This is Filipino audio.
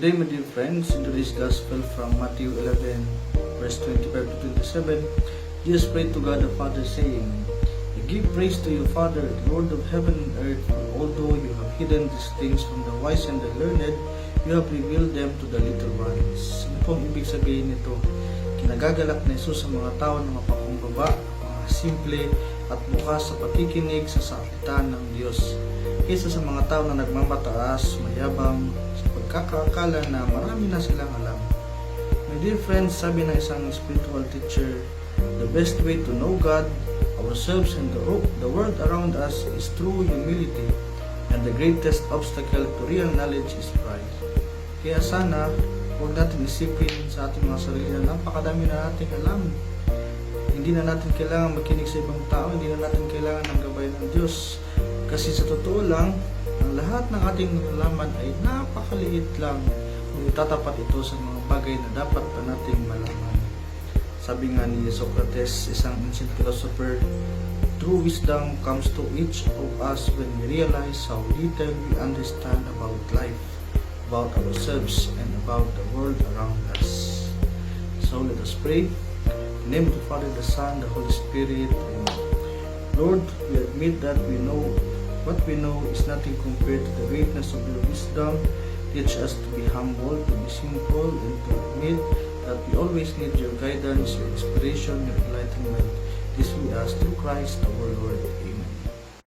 Today, my dear friends, in today's Gospel from Matthew 11, verse 25 to 27, Jesus prayed to God the Father, saying, I give praise to you, Father, Lord of heaven and earth, for although you have hidden these things from the wise and the learned, you have revealed them to the little ones. Ano pong ibig sabihin nito? Kinagagalak na Jesus sa mga tao na mapakumbaba, mga simple at bukas sa pakikinig sa salita ng Diyos, kaysa sa mga tao na nagmamataas, mayabang, sa pagkakaakala na marami na silang alam. My dear friends, sabi ng isang spiritual teacher, the best way to know God, ourselves, and the world around us is through humility, and the greatest obstacle to real knowledge is pride. Kaya sana, huwag natin isipin sa ating mga sarili na napakadami na nating alam. Hindi na natin kailangan makinig sa ibang tao, hindi na natin kailangan ng gabay ng Diyos. Kasi sa totoo lang, ang lahat ng ating nalalaman ay napakaliit lang kung itatapat ito sa mga bagay na dapat pa nating malaman. Sabi nga ni Socrates, isang ancient philosopher, true wisdom comes to each of us when we realize how little we understand about life, about ourselves, and about the world around us. So let us pray. In the name of the Father, the Son, the Holy Spirit. Amen. Lord, we admit that what we know is nothing compared to the greatness of your wisdom. Teach us to be humble, to be simple, and to admit that we always need your guidance, your inspiration, your enlightenment. This we ask through Christ our Lord. Amen.